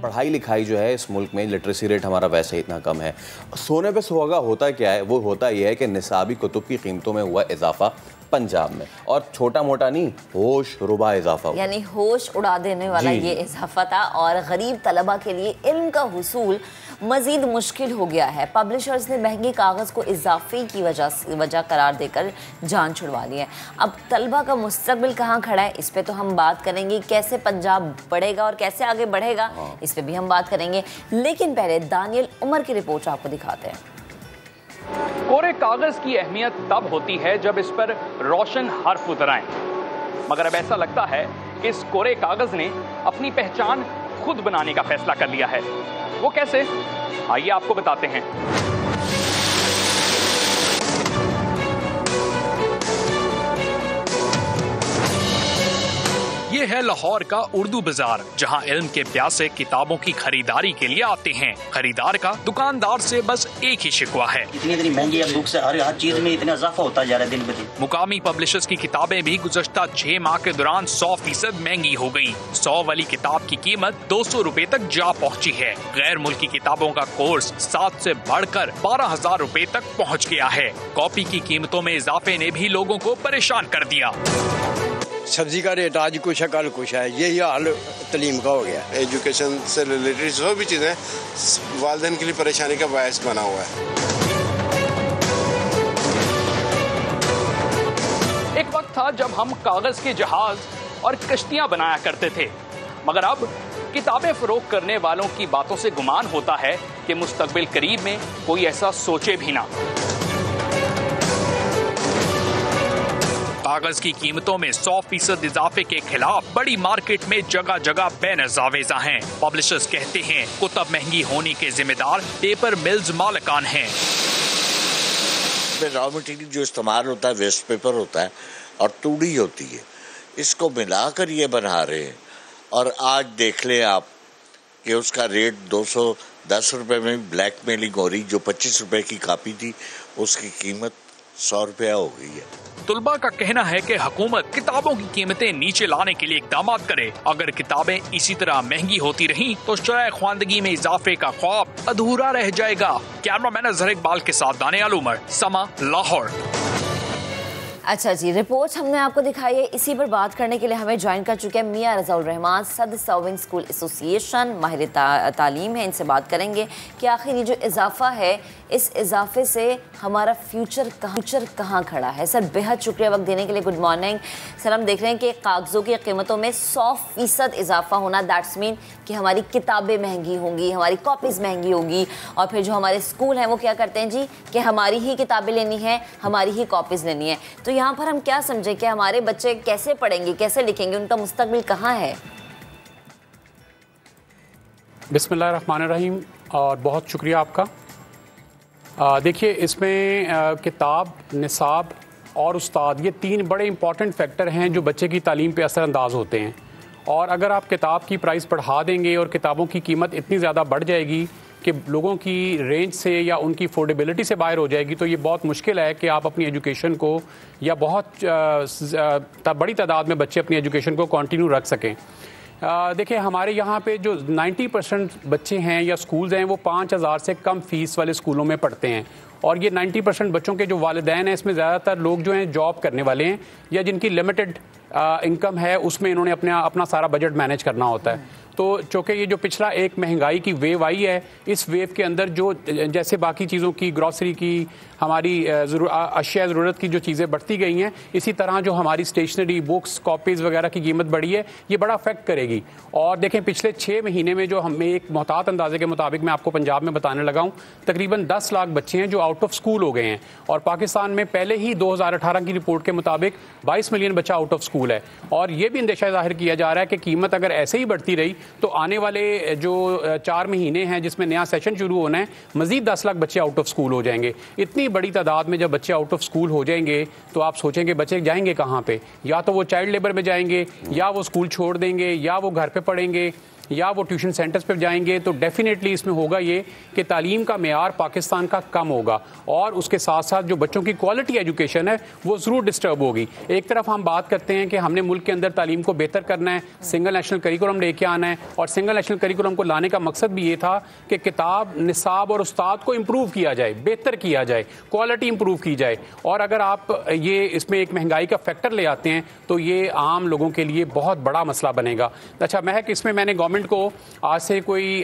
पढ़ाई लिखाई जो है इस मुल्क में, लिटरेसी रेट हमारा वैसे ही इतना कम है। सोने पे सुहागा होता क्या है? वो होता यह है कि निसाबी कुतुब की कीमतों में हुआ इजाफा पंजाब में, और छोटा मोटा नहीं, होश रुबा इजाफा हुआ, यानी होश उड़ा देने वाला ये इजाफा था। और गरीब तलबा के लिए इल्म का हुसूल मजीद मुश्किल हो गया है। पब्लिशर्स ने महंगे कागज़ को इजाफे की वजह करार देकर जान छुड़वा ली है। अब तलबा का मुस्तकबिल कहाँ खड़ा है, इस पे तो हम बात करेंगे। कैसे पंजाब बढ़ेगा और कैसे आगे बढ़ेगा, इस पे भी हम बात करेंगे। लेकिन पहले दानियल उमर की रिपोर्ट आपको दिखाते हैं। कोरे कागज की अहमियत तब होती है जब इस पर रोशन हर्फ उतर आएं। मगर अब ऐसा लगता है कि इस कोरे कागज ने अपनी पहचान खुद बनाने का फैसला कर लिया है। वो कैसे, आइए आपको बताते हैं। ये है लाहौर का उर्दू बाजार, जहां इल्म के प्यासे किताबों की खरीदारी के लिए आते हैं। खरीदार का दुकानदार से बस एक ही शिकवा है, इतनी महंगी बुक से हर चीज में इतना इजाफा होता जा रहा है दिन ब दिन। मुकामी पब्लिशर्स की किताबें भी गुज़श्ता 6 माह के दौरान 100% महंगी हो गयी। 100 वाली किताब की कीमत 200 रुपए तक जा पहुँची है। गैर मुल्की किताबों का कोर्स 7 से बढ़कर 12,000 रुपए तक पहुँच गया है। कॉपी की कीमतों में इजाफे ने भी लोगों को परेशान कर दिया। सब्जी का रेट आज कुछ है कल कुछ है, यही हाल तलीम का हो गया। एजुकेशन से रिलेटेड जो भी चीज़ें वालिदैन के लिए परेशानी का बायस बना हुआ है। एक वक्त था जब हम कागज के जहाज और कश्तियां बनाया करते थे, मगर अब किताबें फरोख्त करने वालों की बातों से गुमान होता है कि मुस्तकबिल करीब में कोई ऐसा सोचे भी ना। कागज की कीमतों में 100% इजाफे के खिलाफ बड़ी मार्केट में जगह जगह बैनर-ए-जावेज़ा हैं। पब्लिशर्स कहते हैं कुतब महंगी होने के जिम्मेदार पेपर मिल्स मालिकान हैं। रॉ मटेरियल जो इस्तेमाल होता है वेस्ट पेपर होता है और तूड़ी होती है, इसको मिलाकर ये बना रहे हैं। और आज देख लें आप कि उसका रेट 210 रुपए में ब्लैक मेलिंग हो रही, जो 25 रुपए की कापी थी उसकी कीमत 100 रुपया हो गई है। तुलबा का कहना है कि हुकूमत किताबों की कीमतें नीचे लाने के लिए इक़दाम करे। अगर किताबें इसी तरह महंगी होती रहीं तो शरह ख्वानदगी में इजाफे का ख्वाब अधूरा रह जाएगा। कैमरामैन अज़हर इकबाल के साथ दानियाल उमर, समा, लाहौर। अच्छा जी, रिपोर्ट हमने आपको दिखाई है। इसी पर बात करने के लिए हमें ज्वाइन कर चुके हैं मियां रज़ाउल रहमान, सदर सर्विंग स्कूल एसोसिएशन, माहिर तालीम है। इनसे बात करेंगे कि आखिर ये जो इजाफा है, इस इजाफे से हमारा फ्यूचर कहाँ खड़ा है। सर, बेहद शुक्रिया वक्त देने के लिए। Good morning sir. हम देख रहे हैं कि कागज़ों की कीमतों में 100% इजाफा होना, दैट्स मीन कि हमारी किताबें महंगी होंगी, हमारी कॉपीज़ महंगी होगी। और फिर जो हमारे स्कूल हैं वो क्या करते हैं जी कि हमारी ही किताबें लेनी है, हमारी ही कॉपीज़ लेनी है। तो यहाँ पर हम क्या समझें कि हमारे बच्चे कैसे पढ़ेंगे, कैसे लिखेंगे, उनका मुस्तकबिल कहाँ है? बिस्मिल्लाहिर्रहमानिर्रहीम, और बहुत शुक्रिया आपका। देखिए, इसमें किताब, निसाब और उस्ताद, ये 3 बड़े इंपॉर्टेंट फैक्टर हैं जो बच्चे की तालीम पे असरअंदाज होते हैं। और अगर आप किताब की प्राइस बढ़ा देंगे और किताबों की कीमत इतनी ज़्यादा बढ़ जाएगी कि लोगों की रेंज से या उनकी अफोर्डेबिलिटी से बाहर हो जाएगी, तो ये बहुत मुश्किल है कि आप अपनी एजुकेशन को, या बहुत बड़ी तादाद में बच्चे अपनी एजुकेशन को कंटिन्यू रख सकें। देखिए, हमारे यहाँ पे जो 90% बच्चे हैं या स्कूल्स हैं वो 5,000 से कम फीस वाले स्कूलों में पढ़ते हैं। और ये 90% बच्चों के जो वालिदैन हैं, इसमें ज़्यादातर लोग जो हैं जॉब करने वाले हैं या जिनकी लिमिटेड इनकम है, उसमें इन्होंने अपना सारा बजट मैनेज करना होता है। तो चूँकि ये जो पिछला एक महंगाई की वेव आई है, इस वेव के अंदर जो जैसे बाकी चीज़ों की, ग्रॉसरी की, हमारी अशिया ज़रूरत की जो चीज़ें बढ़ती गई हैं, इसी तरह जो हमारी स्टेशनरी, बुक्स, कॉपीज़ वगैरह की कीमत बढ़ी है, ये बड़ा अफेक्ट करेगी। और देखें, पिछले 6 महीने में जो हमें एक मोहतात अंदाजे के मुताबिक मैं आपको पंजाब में बताने लगा हूँ, तकरीबन 10 लाख बच्चे हैं जो आउट ऑफ स्कूल हो गए हैं। और पाकिस्तान में पहले ही 2018 की रिपोर्ट के मुताबिक 22 मिलियन बच्चा आउट ऑफ स्कूल है। और ये भी अंदेशा जाहिर किया जा रहा है कि कीमत अगर ऐसे ही बढ़ती रही तो आने वाले जो 4 महीने हैं जिसमें नया सेशन शुरू होना है, मजीद 10 लाख बच्चे आउट ऑफ स्कूल हो जाएंगे। इतनी बड़ी तादाद में जब बच्चे आउट ऑफ स्कूल हो जाएंगे तो आप सोचेंगे बच्चे जाएंगे कहाँ पे? या तो वो चाइल्ड लेबर में जाएंगे, या वो स्कूल छोड़ देंगे, या वो घर पे पढ़ेंगे, या वो ट्यूशन सेंटर्स पर जाएंगे, तो डेफिनेटली इसमें होगा ये कि तालीम का मेयार पाकिस्तान का कम होगा और उसके साथ साथ जो बच्चों की क्वालिटी एजुकेशन है वो ज़रूर डिस्टर्ब होगी। एक तरफ हम बात करते हैं कि हमने मुल्क के अंदर तालीम को बेहतर करना है, सिंगल नेशनल करिकुलम लेके आना है, और सिंगल नेशनल करिकुलम को लाने का मकसद भी ये था कि किताब, निसाब और उस्ताद को इम्प्रूव किया जाए, बेहतर किया जाए, क्वालिटी इम्प्रूव की जाए। और अगर आप ये इसमें एक महंगाई का फैक्टर ले आते हैं तो ये आम लोगों के लिए बहुत बड़ा मसला बनेगा। अच्छा महक, इसमें मैंने गवर्नमेंट को आज से कोई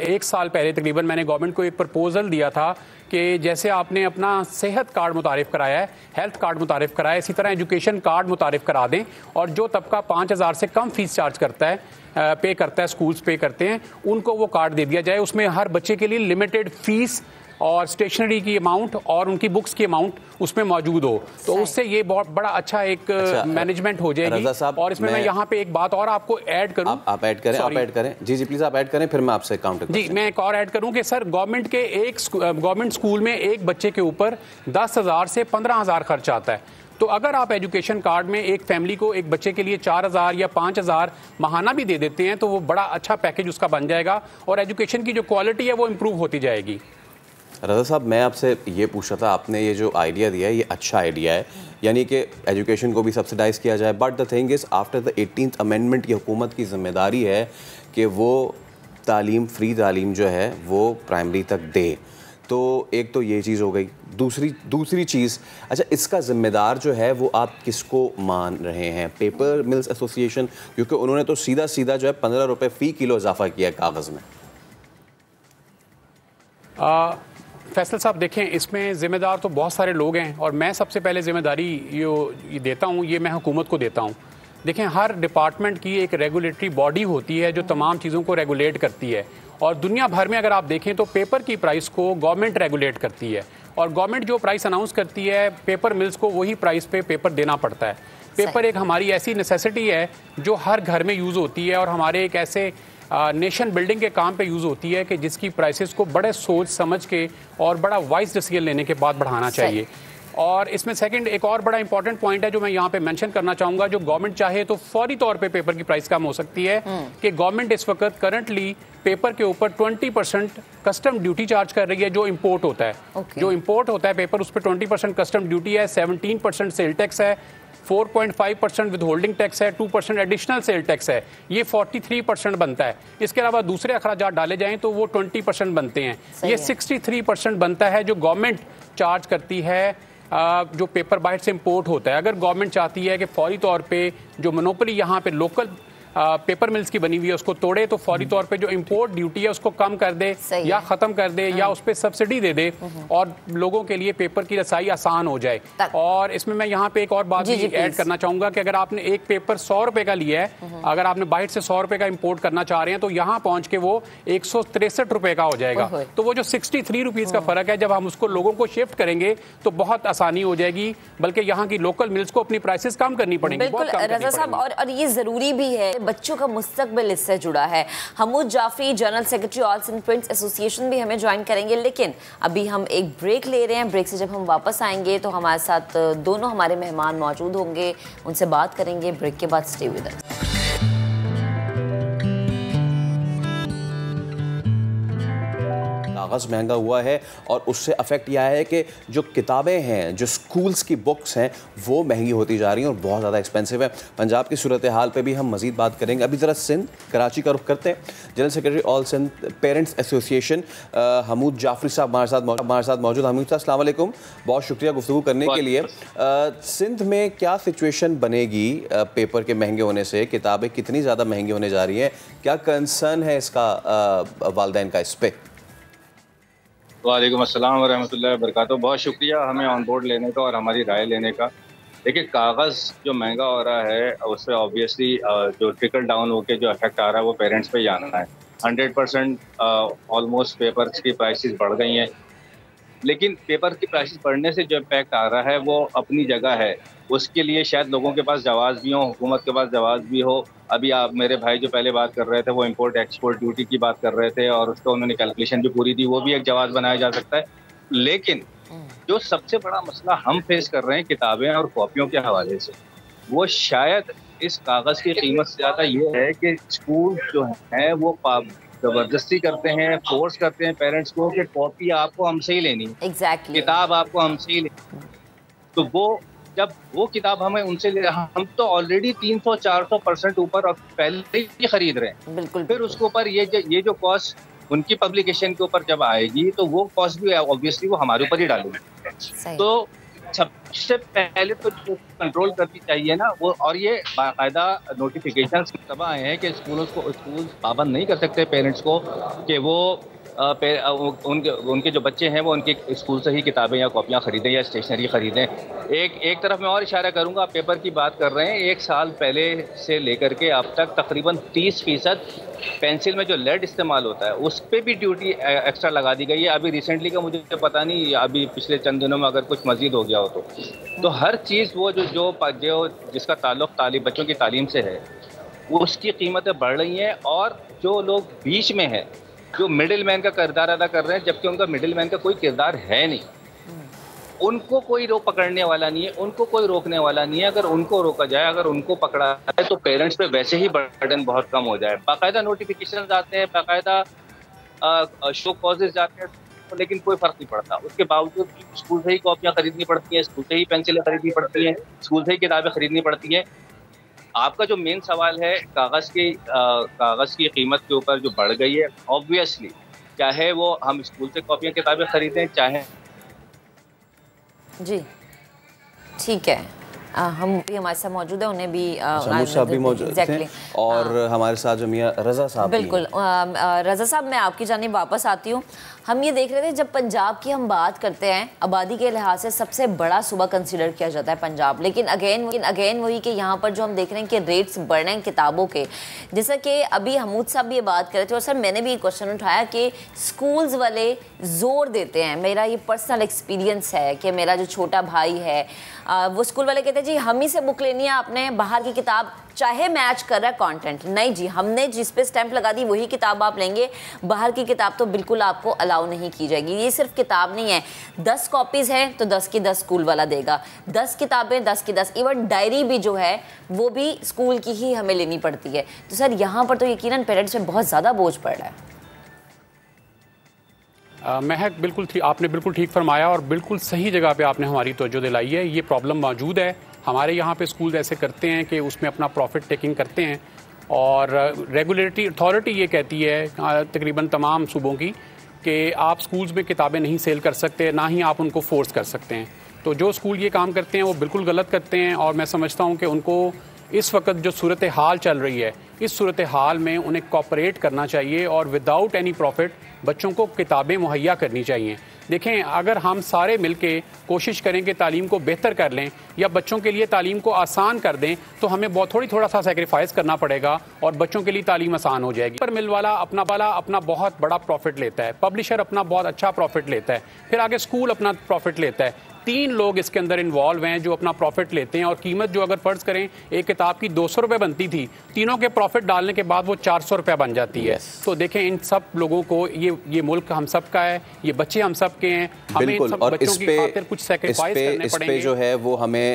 1 साल पहले तकरीबन मैंने गवर्नमेंट को एक प्रपोजल दिया था कि जैसे आपने अपना सेहत कार्ड मुतारिफ कराया है, हेल्थ कार्ड मुतारिफ कराया है, इसी तरह एजुकेशन कार्ड मुतारिफ करा दें, और जो तबका 5,000 से कम फीस चार्ज करता है, पे करता है, स्कूल्स पे करते हैं, उनको वो कार्ड दे दिया जाए। उसमें हर बच्चे के लिए लिमिटेड फीस और स्टेशनरी की अमाउंट और उनकी बुक्स की अमाउंट उसमें मौजूद हो, तो उससे ये बहुत बड़ा अच्छा एक मैनेजमेंट हो जाएगी। और इसमें मैं यहाँ पे एक बात और आपको ऐड करूँ, आप ऐड करें, आप ऐड करें, जी प्लीज आप ऐड करें, फिर मैं आपसे काउंटर जी मैं एक और ऐड करूँ कि सर गवर्नमेंट स्कूल में एक बच्चे के ऊपर 10,000 से 15,000 खर्च आता है। तो अगर आप एजुकेशन कार्ड में एक फैमिली को, एक बच्चे के लिए 4,000 या 5,000 महाना भी दे देते हैं तो वो बड़ा अच्छा पैकेज उसका बन जाएगा और एजुकेशन की जो क्वालिटी है वो इम्प्रूव होती जाएगी। रज़ा साहब, मैं आपसे ये पूछ रहा था, आपने ये जो आइडिया दिया है ये अच्छा आइडिया है, यानी कि एजुकेशन को भी सब्सिडाइज़ किया जाए, but the thing is after the 18th amendment की हुकूमत की जिम्मेदारी है कि वो तालीम, फ्री तालीम जो है वो प्राइमरी तक दे। तो एक तो ये चीज़ हो गई। दूसरी चीज़, अच्छा इसका ज़िम्मेदार जो है वो आप किसको मान रहे हैं? पेपर मिल्स एसोसिएशन, क्योंकि उन्होंने तो सीधा जो है 15 रुपये फ़ी किलो इजाफा किया कागज़ में। फैसल साहब देखें, इसमें ज़िम्मेदार तो बहुत सारे लोग हैं और मैं सबसे पहले ज़िम्मेदारी ये देता हूँ, ये मैं हुकूमत को देता हूँ। देखें, हर डिपार्टमेंट की एक रेगुलेटरी बॉडी होती है जो तमाम चीज़ों को रेगुलेट करती है, और दुनिया भर में अगर आप देखें तो पेपर की प्राइस को गवर्नमेंट रेगुलेट करती है, और गवर्नमेंट जो प्राइस अनाउंस करती है पेपर मिल्स को वही प्राइस पे पेपर देना पड़ता है। पेपर एक हमारी ऐसी नेसेसिटी है जो हर घर में यूज़ होती है और हमारे एक ऐसे नेशन बिल्डिंग के काम पे यूज़ होती है कि जिसकी प्राइसेस को बड़े सोच समझ के और बड़ा वाइज डिसीजन लेने के बाद बढ़ाना चाहिए। और इसमें सेकंड एक और बड़ा इंपॉर्टेंट पॉइंट है जो मैं यहाँ पे मेंशन करना चाहूँगा, जो गवर्नमेंट चाहे तो फौरी तौर पे पेपर की प्राइस कम हो सकती है कि गवर्नमेंट इस वक्त करंटली पेपर के ऊपर 20% कस्टम ड्यूटी चार्ज कर रही है जो इंपोर्ट होता है। जो इंपोर्ट होता है पेपर, उस पर 20% कस्टम ड्यूटी है, 17% सेल टैक्स है, 4.5% विद होल्डिंग टैक्स है, 2% एडिशनल सेल टैक्स है, ये 43% बनता है। इसके अलावा दूसरे अखराजात डाले जाएं तो वो 20% बनते हैं। ये 63% बनता है जो गवर्नमेंट चार्ज करती है जो पेपर बाहर से इंपोर्ट होता है। अगर गवर्नमेंट चाहती है कि फौरी तौर पे जो मोनोपोली यहाँ पे लोकल पेपर मिल्स की बनी हुई है उसको तोड़े, तो फौरी तौर पे जो इंपोर्ट ड्यूटी है उसको कम कर दे या ख़त्म कर दे या उस पर सब्सिडी दे दे और लोगों के लिए पेपर की रसाई आसान हो जाए। और इसमें मैं यहाँ पे एक और बात भी ऐड करना चाहूँगा कि अगर आपने एक पेपर 100 रुपये का लिया है, अगर आपने बाहर से 100 रुपये का इंपोर्ट करना चाह रहे हैं तो यहाँ पहुँच के वो 163 रुपये का हो जाएगा। तो वो जो 63 रुपीज़ का फ़र्क है, जब हम उसको लोगों को शिफ्ट करेंगे तो बहुत आसानी हो जाएगी, बल्कि यहाँ की लोकल मिल्स को अपनी प्राइसेस कम करनी पड़ेंगी। बिल्कुल रज़ा साहब, और ये ज़रूरी भी है, बच्चों का मुस्तकबिल इससे जुड़ा है। Hamood Jafri, general secretary all Sindh parents association भी हमें ज्वाइन करेंगे, लेकिन अभी हम एक ब्रेक ले रहे हैं। ब्रेक से जब हम वापस आएंगे तो हमारे साथ दोनों हमारे मेहमान मौजूद होंगे, उनसे बात करेंगे। ब्रेक के बाद स्टे विद अस। कागज़ महंगा हुआ है और उससे अफेक्ट यह है कि जो किताबें हैं, जो स्कूल्स की बुक्स हैं, वो महंगी होती जा रही हैं और बहुत ज़्यादा एक्सपेंसिव है। पंजाब की सूरत हाल पे भी हम मज़ीद बात करेंगे। अभी ज़रा सिंध, कराची का रुख करते हैं। General secretary all Sindh parents association Hamood Jafri साहब हमारे साथ मौजूद। हमूद साहब अस्सलाम वालेकुम, बहुत शुक्रिया गुफ्तगू करने के लिए। सिंध में क्या सिचुएशन बनेगी पेपर के महंगे होने से? किताबें कितनी ज़्यादा महंगी होने जा रही हैं? क्या कंसर्न है इसका वालिदैन का इस पर? वालेकुम अस्सलाम वरहमतुल्लाहि वबरकातुहू। बहुत शुक्रिया हमें ऑन बोर्ड लेने का और हमारी राय लेने का। देखिए, कागज़ जो महंगा हो रहा है उससे ऑब्वियसली जो ट्रिकल डाउन होकर जो इफेक्ट आ रहा है वो पेरेंट्स पे ही आना है। 100% ऑलमोस्ट पेपर्स की प्राइसेस बढ़ गई हैं, लेकिन पेपर की प्राइसेस बढ़ने से जो इम्पैक्ट आ रहा है वो अपनी जगह है। उसके लिए शायद लोगों के पास जवाब भी हो, हुकूमत के पास जवाब भी हो। अभी आप मेरे भाई जो पहले बात कर रहे थे वो इंपोर्ट एक्सपोर्ट ड्यूटी की बात कर रहे थे और उसका उन्होंने कैलकुलेशन भी पूरी दी, वो भी एक जवाब बनाया जा सकता है। लेकिन जो सबसे बड़ा मसला हम फेस कर रहे हैं किताबें और कॉपियों के हवाले से, वो शायद इस कागज़ की कीमत से ज़्यादा ये है कि स्कूल जो है वो ज़बरदस्ती करते हैं, फोर्स करते हैं पेरेंट्स को कि कॉपी आपको हमसे ही लेनी है, किताब आपको हमसे ही लेनी है। तो वो जब वो किताब हमें उनसे ले, हम तो ऑलरेडी 300-400% ऊपर और पहले ही खरीद रहे हैं। बिल्कुल। फिर उसके ऊपर ये जो कॉस्ट उनकी पब्लिकेशन के ऊपर जब आएगी तो वो कॉस्ट भी ऑब्वियसली वो हमारे ऊपर ही डालेंगे। तो सबसे पहले तो जो कंट्रोल करनी चाहिए ना वो, और ये बाकायदा नोटिफिकेशन तब आए हैं कि स्कूल पाबंद नहीं कर सकते पेरेंट्स को कि वो उनके जो बच्चे हैं वो उनके स्कूल से ही किताबें या कॉपियाँ खरीदें या स्टेशनरी खरीदें। एक तरफ मैं और इशारा करूँगा, आप पेपर की बात कर रहे हैं, 1 साल पहले से लेकर के अब तक तकरीबन 30% पेंसिल में जो लेड इस्तेमाल होता है उस पर भी ड्यूटी एक्स्ट्रा लगा दी गई है। अभी रिसेंटली का मुझे पता नहीं, अभी पिछले चंद दिनों में अगर कुछ मजीद हो गया हो तो हर चीज़ वो जो जिसका ताल्लुक बच्चों की तालीम से है उसकी कीमतें बढ़ रही हैं। और जो लोग बीच में हैं, जो मिडिल मैन का किरदार अदा कर रहे हैं, जबकि उनका मिडिल मैन का कोई किरदार है नहीं, उनको कोई पकड़ने वाला नहीं है, उनको कोई रोकने वाला नहीं है। अगर उनको रोका जाए, अगर उनको पकड़ा जाए तो पेरेंट्स पे वैसे ही बर्डन बहुत कम हो जाए। बाकायदा नोटिफिकेशन आते हैं, बाकायदा शो कॉजेज जाते हैं, लेकिन कोई फर्क नहीं पड़ता। उसके बावजूद स्कूल से ही कॉपियाँ खरीदनी पड़ती हैं, स्कूल से ही पेंसिलें खरीदनी पड़ती हैं, स्कूल से ही किताबें खरीदनी पड़ती हैं। आपका जो मेन सवाल है कागज़ की कीमत के ऊपर जो बढ़ गई है, ऑब्वियसली चाहे वो हम स्कूल से कॉपियाँ किताबें खरीदें, चाहे जी ठीक है, हम भी हमारे साथ मौजूद है, उन्हें भी साहब भी मौजूद थे और हमारे साथ जो मियां रज़ा साहब। बिल्कुल रज़ा साहब, मैं आपकी जानिब वापस आती हूँ। हम ये देख रहे थे, जब पंजाब की हम बात करते हैं आबादी के लिहाज से सबसे बड़ा सूबा कंसीडर किया जाता है पंजाब, लेकिन अगेन वही कि यहाँ पर जो हम देख रहे हैं कि रेट्स बढ़ रहे हैं किताबों के। जैसा कि अभी हमूद साहब भी ये बात कर रहे थे और सर मैंने भी एक क्वेश्चन उठाया कि स्कूल्स वाले जोर देते हैं, मेरा ये पर्सनल एक्सपीरियंस है कि मेरा जो छोटा भाई है वो स्कूल वाले कहते हैं जी हम ही से बुक लेनी है आपने, बाहर की किताब चाहे मैच कर रहा है कंटेंट, नहीं जी हमने जिस पे स्टैंप लगा दी वही किताब आप लेंगे, बाहर की किताब तो बिल्कुल आपको अलाउ नहीं की जाएगी। ये सिर्फ किताब नहीं है, 10 कॉपीज़ हैं तो 10 की 10 स्कूल वाला देगा, 10 किताबें 10 की 10, इवन डायरी भी जो है वो भी स्कूल की ही हमें लेनी पड़ती है। तो सर यहाँ पर तो यकीनन पेरेंट्स में बहुत ज़्यादा बोझ पड़ रहा है। महक आपने बिल्कुल ठीक फरमाया और बिल्कुल सही जगह पे आपने हमारी तवज्जो दिलाई है। ये प्रॉब्लम मौजूद है, हमारे यहाँ पे स्कूल ऐसे करते हैं कि उसमें अपना प्रॉफिट टेकिंग करते हैं और रेगुलेटरी अथॉरिटी ये कहती है तकरीबन तमाम सूबों की कि आप स्कूल्स में किताबें नहीं सेल कर सकते, ना ही आप उनको फोर्स कर सकते हैं। तो जो स्कूल ये काम करते हैं वो बिल्कुल गलत करते हैं और मैं समझता हूँ कि उनको इस वक्त जो सूरत हाल चल रही है, इस सूरत हाल में उन्हें कॉपरेट करना चाहिए और विदाउट एनी प्रॉफिट बच्चों को किताबें मुहैया करनी चाहिए। देखें, अगर हम सारे मिलके कोशिश करें कि तालीम को बेहतर कर लें या बच्चों के लिए तालीम को आसान कर दें तो हमें थोड़ा सा सेक्रीफाइस करना पड़ेगा और बच्चों के लिए तालीम आसान हो जाएगी। पर मिल वाला अपना बहुत बड़ा प्रॉफिट लेता है, पब्लिशर अपना बहुत अच्छा प्रॉफिट लेता है, फिर आगे स्कूल अपना प्रॉफिट लेता है। 3 लोग इसके अंदर इन्वॉल्व हैं जो अपना प्रॉफिट लेते हैं और कीमत जो अगर फ़र्ज़ करें एक किताब की 200 रुपये बनती थी, तीनों के प्रॉफिट डालने के बाद वो 400 रुपये बन जाती है। तो देखें, इन सब लोगों को ये मुल्क हम सब का है, ये बच्चे हम सब के हैं, हमें इन सब बच्चों की खातिर कुछ सैक्रिफाइस करने पड़ेंगे। इस पे जो है वो हमें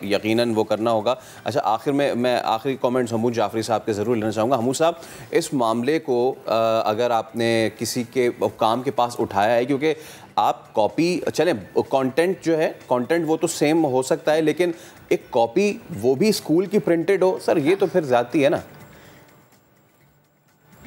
यकीनन वो करना होगा। अच्छा, आखिर में मैं आखिरी कमेंट्स हमूद जाफरी साहब के ज़रूर लेना चाहूँगा। हमूद साहब, इस मामले को अगर आपने किसी के काम के पास उठाया है, क्योंकि आप कॉपी चलें कंटेंट जो है कंटेंट वो तो सेम हो सकता है, लेकिन एक कॉपी वो भी स्कूल की प्रिंटेड हो, सर ये तो फिर ज़्यादती है ना।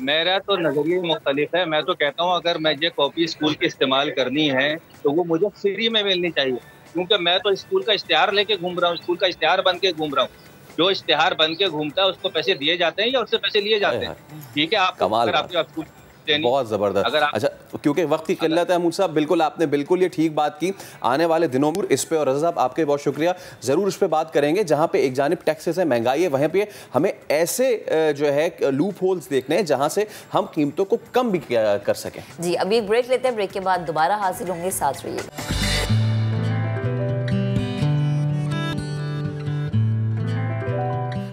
मेरा तो नज़रिया मुख्तलिफ है। मैं तो कहता हूँ अगर मुझे कॉपी स्कूल की इस्तेमाल करनी है तो वो मुझे फ्री में मिलनी चाहिए, क्योंकि मैं तो स्कूल का इश्तिहार लेके घूम रहा हूँ, स्कूल का इश्तिहार बन के घूम रहा हूँ। जो इश्तिहार बन के घूमता है उसको पैसे दिए जाते हैं या उससे पैसे लिए जाते हैं। ठीक है, आप कमाल स्कूल बहुत ज़बरदस्त। अच्छा, क्योंकि वक्त की किल्लत है हमूद साहब, बिल्कुल आपने बिल्कुल ये ठीक बात की। आने वाले दिनों में इस पे, और रज़ा साहब आपके बहुत शुक्रिया, ज़रूर इस पे बात करेंगे। जहाँ पे एक जानिब टैक्सेस है, महंगाई है, वहीं पे हमें ऐसे जो है लूप होल्स देखने हैं जहाँ से हम कीमतों को कम भी कर सकें। जी, अभी एक ब्रेक लेते हैं, ब्रेक के बाद दोबारा हाजिर होंगे, साथ रहिएगा।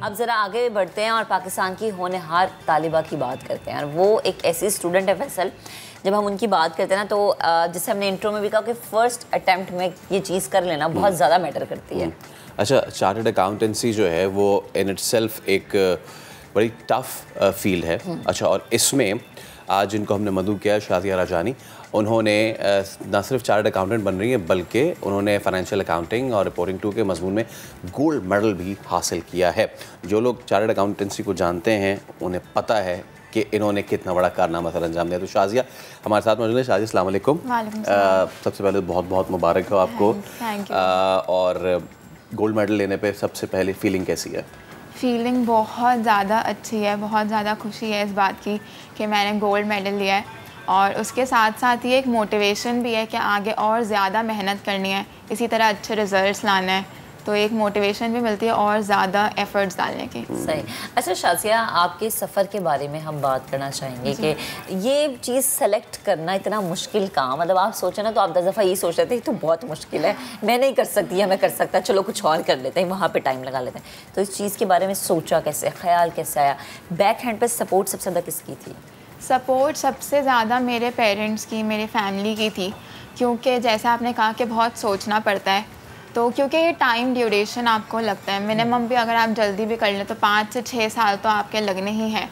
अब ज़रा आगे बढ़ते हैं और पाकिस्तान की होनहार तालिबा की बात करते हैं। और वो एक ऐसी स्टूडेंट है फैसल, जब हम उनकी बात करते हैं ना तो जैसे हमने इंट्रो में भी कहा कि फ़र्स्ट अटैम्प्ट में ये चीज़ कर लेना बहुत ज़्यादा मैटर करती है। अच्छा, चार्टर्ड अकाउंटेंसी जो है वो इन इटसेल्फ एक बड़ी टफ फील्ड है। अच्छा, और इसमें आज जिनको हमने मदऊ किया, शाजिया राजानी, उन्होंने न सिर्फ चार्टर्ड अकाउंटेंट बन रही हैं बल्कि उन्होंने फाइनेंशियल अकाउंटिंग और रिपोर्टिंग 2 के मजमून में गोल्ड मेडल भी हासिल किया है। जो लोग चार्टर्ड अकाउंटेंसी को जानते हैं उन्हें पता है कि इन्होंने कितना बड़ा कारनामा सर अंजाम दिया। तो शाजिया हमारे साथ मौजूद है। शाजिया, अस्सलाम वालेकुम। सबसे पहले बहुत बहुत मुबारक हो आपको। Thank you. और गोल्ड मेडल लेने पे सबसे पहले फीलिंग कैसी है? फीलिंग बहुत ज़्यादा अच्छी है, बहुत ज़्यादा खुशी है इस बात की कि मैंने गोल्ड मेडल लिया है, और उसके साथ साथ ये एक मोटिवेशन भी है कि आगे और ज़्यादा मेहनत करनी है, इसी तरह अच्छे रिजल्ट्स लाना है, तो एक मोटिवेशन भी मिलती है और ज़्यादा एफर्ट्स डालने की। सही। अच्छा शाजिया, आपके सफ़र के बारे में हम बात करना चाहेंगे कि ये चीज़ सेलेक्ट करना इतना मुश्किल काम, मतलब आप सोचें ना तो आप 10 दफ़ा ये सोच रहे थे तो बहुत मुश्किल है, मैं नहीं कर सकती या मैं कर सकता, चलो कुछ और कर लेते हैं, वहाँ पे टाइम लगा लेते हैं। तो इस चीज़ के बारे में सोचा कैसे, ख्याल कैसे आया? बैक हैंड पर सपोर्ट सबसे ज़्यादा किसकी थी? सपोर्ट सबसे ज़्यादा मेरे पेरेंट्स की, मेरे फैमिली की थी, क्योंकि जैसा आपने कहा कि बहुत सोचना पड़ता है, तो क्योंकि ये टाइम ड्यूरेशन आपको लगता है मिनिमम भी, अगर आप जल्दी भी कर लें तो 5 से 6 साल तो आपके लगने ही हैं,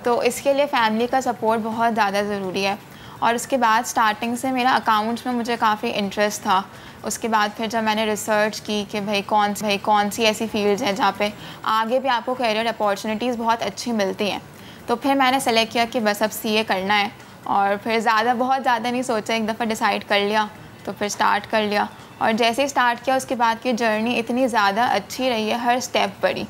तो इसके लिए फैमिली का सपोर्ट बहुत ज़्यादा ज़रूरी है। और उसके बाद स्टार्टिंग से मेरा अकाउंट्स में मुझे काफ़ी इंटरेस्ट था। उसके बाद फिर जब मैंने रिसर्च की कि भाई कौन सी ऐसी फील्ड्स हैं जहाँ पे आगे भी आपको करियर अपॉर्चुनिटीज़ बहुत अच्छी मिलती हैं, तो फिर मैंने सेलेक्ट किया कि बस अब CA करना है, और फिर बहुत ज़्यादा नहीं सोचा, एक दफ़ा डिसाइड कर लिया तो फिर स्टार्ट कर लिया। और जैसे ही स्टार्ट किया उसके बाद की जर्नी इतनी ज़्यादा अच्छी रही है, हर स्टेप बड़ी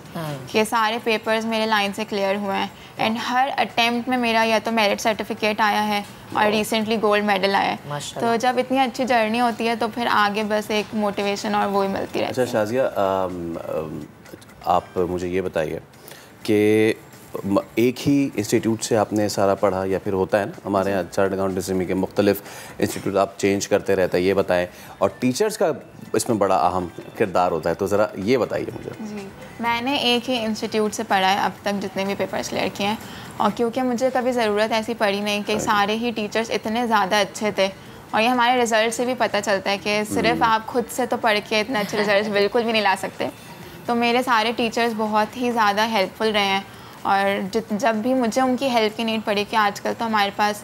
कि सारे पेपर्स मेरे लाइन से क्लियर हुए हैं, एंड हर अटेम्प्ट में मेरा या तो मेरिट सर्टिफिकेट आया है और रिसेंटली गोल्ड मेडल आया है। तो जब इतनी अच्छी जर्नी होती है तो फिर आगे बस एक मोटिवेशन और वही मिलती रहती है। अच्छा शाजिया, आप मुझे ये बताइए कि एक ही इंस्टीट्यूट से आपने सारा पढ़ा या फिर होता है ना हमारे यहाँ चार्टर्ड अकाउंटेंसी के मुख्तलिफ इंस्टीट्यूट आप चेंज करते रहते हैं, ये बताएं, और टीचर्स का इसमें बड़ा अहम किरदार होता है, तो ज़रा ये बताइए मुझे। जी, मैंने एक ही इंस्टीट्यूट से पढ़ा है अब तक जितने भी पेपर्स क्लियर किए हैं, और क्योंकि मुझे कभी ज़रूरत ऐसी पड़ी नहीं कि सारे ही टीचर्स इतने ज़्यादा अच्छे थे, और ये हमारे रिज़ल्ट से भी पता चलता है कि सिर्फ आप खुद से तो पढ़ के इतने अच्छे रिज़ल्ट बिल्कुल भी नहीं ला सकते। तो मेरे सारे टीचर्स बहुत ही ज़्यादा हेल्पफुल रहे हैं, और जब भी मुझे उनकी हेल्प की नीड पड़ी, कि आजकल तो हमारे पास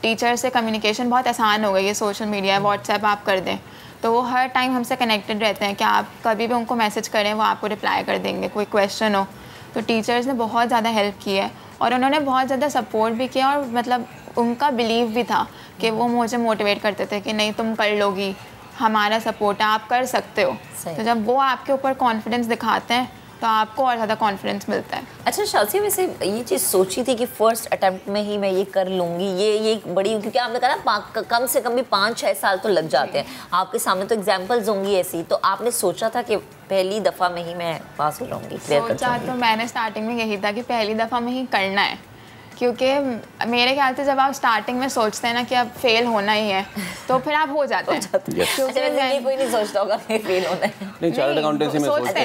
टीचर से कम्युनिकेशन बहुत आसान हो गई है, सोशल मीडिया, व्हाट्सएप आप कर दें तो वो हर टाइम हमसे कनेक्टेड रहते हैं, कि आप कभी भी उनको मैसेज करें वो आपको रिप्लाई कर देंगे, कोई क्वेश्चन हो। तो टीचर्स ने बहुत ज़्यादा हेल्प की है, और उन्होंने बहुत ज़्यादा सपोर्ट भी किया, और मतलब उनका बिलीव भी था कि वो मुझे मोटिवेट करते थे कि नहीं तुम कर लोगी, हमारा सपोर्ट है, आप कर सकते हो। तो जब वो आपके ऊपर कॉन्फिडेंस दिखाते हैं तो आपको और ज़्यादा कॉन्फिडेंस मिलता है। अच्छा शाजिया, वैसे ये चीज़ सोची थी कि फर्स्ट अटेम्प्ट में ही मैं ये कर लूँगी, ये बड़ी, क्योंकि आपने कहा ना कम से कम भी 5-6 साल तो लग जाते हैं, आपके सामने तो एग्जाम्पल्स होंगी ऐसी, तो आपने सोचा था कि पहली दफ़ा में ही मैं पास हो जाऊँगी? सोचा तो मैंने स्टार्टिंग में यही था कि पहली दफ़ा में ही करना है, क्योंकि मेरे ख्याल से जब आप स्टार्टिंग में सोचते हैं ना कि अब फेल होना ही है तो फिर आप हो जाते हैं। क्योंकि कोई नहीं सोचता होगा कि फेल होना है। नहीं, चार्टर्ड अकाउंटेंसी में सोचते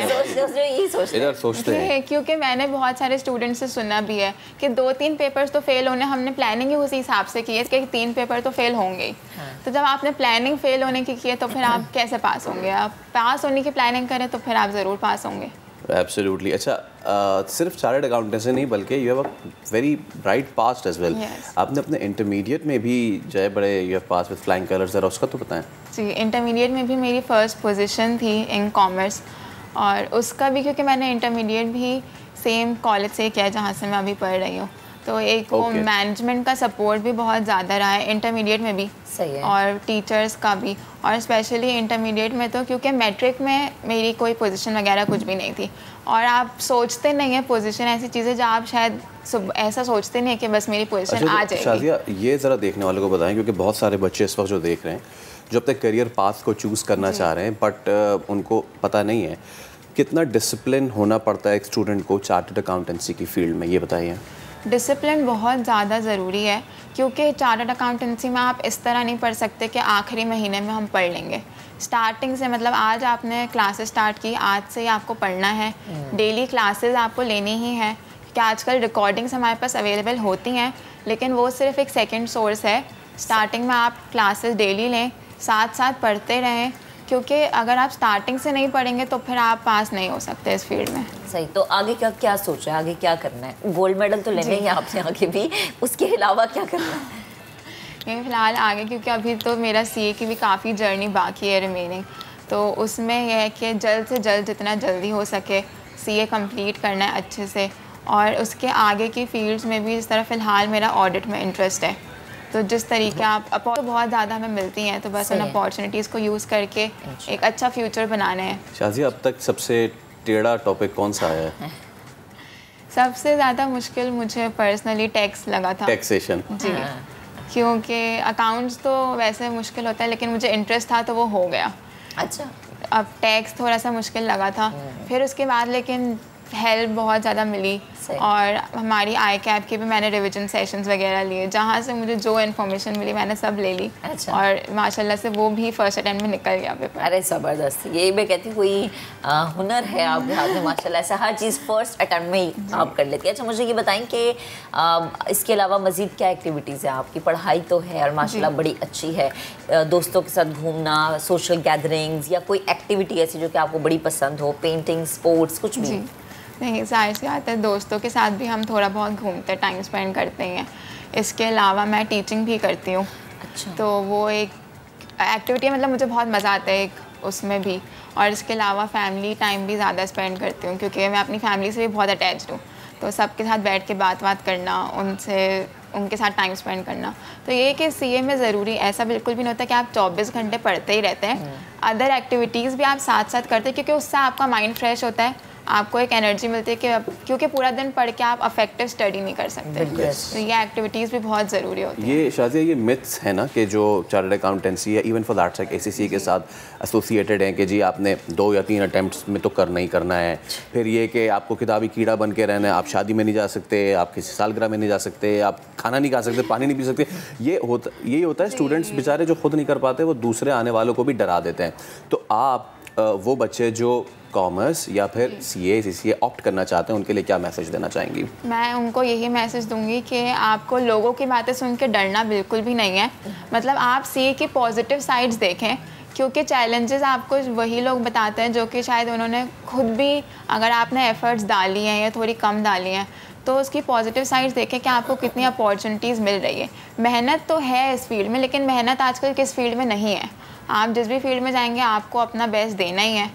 हैं। क्योंकि मैंने बहुत सारे स्टूडेंट्स से सुना भी है कि 2-3 पेपर्स तो फेल होने, हमने प्लानिंग ही उसी हिसाब से की है कि 3 पेपर तो फेल होंगे ही। तो जब आपने प्लानिंग फेल होने की है तो फिर आप कैसे पास होंगे? आप पास होने की प्लानिंग करें तो फिर आप ज़रूर पास होंगे। एब्सोल्युटली। अच्छा, सिर्फ चार्टर्ड अकाउंटेंसी नहीं बल्कि you have a very bright past as well. आपने अपने इंटरमीडिएट में भी जो है बड़े you have pass with flying colours, जरा उसका तो बताएं। जी, इंटरमीडिएट में भी मेरी फ़र्स्ट पोजीशन थी इन कॉमर्स, और उसका भी क्योंकि मैंने इंटरमीडिएट भी सेम कॉलेज से किया जहाँ से मैं अभी पढ़ रही हूँ, तो एक वो मैनेजमेंट का सपोर्ट भी बहुत ज़्यादा रहा है इंटरमीडिएट में भी। सही है। और टीचर्स का भी, और स्पेशली इंटरमीडिएट में तो क्योंकि मैट्रिक में मेरी कोई पोजीशन वगैरह कुछ भी नहीं थी, और आप सोचते नहीं हैं पोजीशन, ऐसी चीज़ें जो आप शायद ऐसा सोचते नहीं है कि बस मेरी पोजीशन आ जाएगी। शाजिया, ये ज़रा देखने वालों को बताएं, क्योंकि बहुत सारे बच्चे इस वक्त जो देख रहे हैं जो अपने करियर पाथ को चूज़ करना चाह रहे हैं, बट उनको पता नहीं है कितना डिसिप्लिन होना पड़ता है एक स्टूडेंट को चार्टर्ड अकाउंटेंसी की फील्ड में, ये बताइए। डिसिप्लिन बहुत ज़्यादा ज़रूरी है, क्योंकि चार्टर्ड अकाउंटेंसी में आप इस तरह नहीं पढ़ सकते कि आखिरी महीने में हम पढ़ लेंगे। स्टार्टिंग से, मतलब आज आपने क्लासेस स्टार्ट की, आज से ही आपको पढ़ना है, डेली क्लासेस आपको लेनी ही है, कि आजकल रिकॉर्डिंग्स हमारे पास अवेलेबल होती हैं, लेकिन वो सिर्फ एक सेकंड सोर्स है। स्टार्टिंग में आप क्लासेस डेली लें, साथ साथ पढ़ते रहें, क्योंकि अगर आप स्टार्टिंग से नहीं पढ़ेंगे तो फिर आप पास नहीं हो सकते इस फील्ड में। सही, तो आगे का क्या सोचा है, आगे क्या करना है? गोल्ड मेडल तो लेने ही आपने आगे भी, उसके अलावा क्या करना है? ये फ़िलहाल आगे, क्योंकि अभी तो मेरा सीए की भी काफ़ी जर्नी बाकी है रिमेनिंग, तो उसमें यह है कि जल्द से जल्द जितना जल्दी हो सके सीए कंप्लीट करना है अच्छे से, और उसके आगे की फील्ड्स में भी इस तरह फ़िलहाल मेरा ऑडिट में इंटरेस्ट है। तो जिस तरीके आप तो बहुत ज़्यादा हमें मिलती हैं, तो बस उन अपॉर्चुनिटीज़ को यूज़ करके एक अच्छा फ्यूचर बनाना है। शाज़िया, अब तक सबसे टेढ़ा टॉपिक कौन सा है? सबसे ज़्यादा मुश्किल मुझे पर्सनली टैक्स लगा था। टैक्सेशन। जी, क्योंकि अकाउंट्स तो वैसे मुश्किल होता है, लेकिन मुझे इंटरेस्ट था तो वो हो गया। अच्छा। अब टैक्स थोड़ा सा मुश्किल लगा था, फिर उसके बाद लेकिन हेल्प बहुत ज़्यादा मिली, और हमारी आई कैप की भी मैंने रिवीजन सेशंस वगैरह लिए, जहाँ से मुझे जो इन्फॉर्मेशन मिली मैंने सब ले ली। अच्छा। और माशाल्लाह से वो भी फर्स्ट अटेम्प्ट में निकल गया पेपर। अरे ज़बरदस्त, ये मैं कहती हूँ कोई हुनर है आपके हाथ में माशाल्लाह से, हर चीज़ फर्स्ट अटेम्प्ट में ही आप कर लेती है। अच्छा, मुझे ये बताएं कि इसके अलावा मज़ीद क्या एक्टिविटीज़ हैं आपकी? पढ़ाई तो है और माशाल्लाह बड़ी अच्छी है, दोस्तों के साथ घूमना, सोशल गैदरिंग्स, या कोई एक्टिविटी ऐसी जो कि आपको बड़ी पसंद हो, पेंटिंग, स्पोर्ट्स, कुछ भी? नहीं, जाहिर सी बात है, दोस्तों के साथ भी हम थोड़ा बहुत घूमते, टाइम स्पेंड करते हैं। इसके अलावा मैं टीचिंग भी करती हूँ। अच्छा। तो वो एक एक्टिविटी है, मतलब मुझे बहुत मज़ा आता है एक उसमें भी। और इसके अलावा फैमिली टाइम भी ज़्यादा स्पेंड करती हूँ, क्योंकि मैं अपनी फैमिली से भी बहुत अटैच्ड हूँ, तो सबके साथ बैठ के बात करना, उनके साथ टाइम स्पेंड करना। तो ये कि सीए में ज़रूरी ऐसा बिल्कुल भी नहीं होता कि आप 24 घंटे पढ़ते ही रहते हैं, अदर एक्टिविटीज़ भी आप साथ साथ करते हैं, क्योंकि उससे आपका माइंड फ्रेश होता है, आपको एक एनर्जी मिलती है कि क्योंकि पूरा दिन पढ़ के आप अफेक्टिव स्टडी नहीं कर सकते। तो ये एक्टिविटीज़ भी बहुत ज़रूरी होती है। ये शाज़िया, ये मिथ्स है ना कि जो चार्टर्ड अकाउंटेंसी है, इवन फॉर दैट सेक एसीसी के साथ एसोसिएटेड हैं कि जी आपने 2 या 3 अटैम्प्ट्स में तो करना ही करना है। फिर ये कि आपको किताबी कीड़ा बन के रहना है, आप शादी में नहीं जा सकते, आप किसी सालगिरह में नहीं जा सकते, आप खाना नहीं खा सकते, पानी नहीं पी सकते। यही होता है, स्टूडेंट्स बेचारे जो खुद नहीं कर पाते वो दूसरे आने वालों को भी डरा देते हैं। तो आप वो बच्चे जो कॉमर्स या फिर सीए सीसीए ऑप्ट करना चाहते हैं, उनके लिए क्या मैसेज देना चाहेंगी? मैं उनको यही मैसेज दूंगी कि आपको लोगों की बातें सुन के डरना बिल्कुल भी नहीं है। मतलब आप सीए की पॉजिटिव साइड्स देखें, क्योंकि चैलेंजेस आपको वही लोग बताते हैं जो कि शायद उन्होंने खुद भी, अगर आपने एफर्ट्स डाली हैं या थोड़ी कम डाली हैं, तो उसकी पॉजिटिव साइड्स देखें कि आपको कितनी अपॉर्चुनिटीज़ मिल रही है। मेहनत तो है इस फील्ड में, लेकिन मेहनत आजकल किस फील्ड में नहीं है। आप जिस भी फील्ड में जाएंगे आपको अपना बेस्ट देना ही है,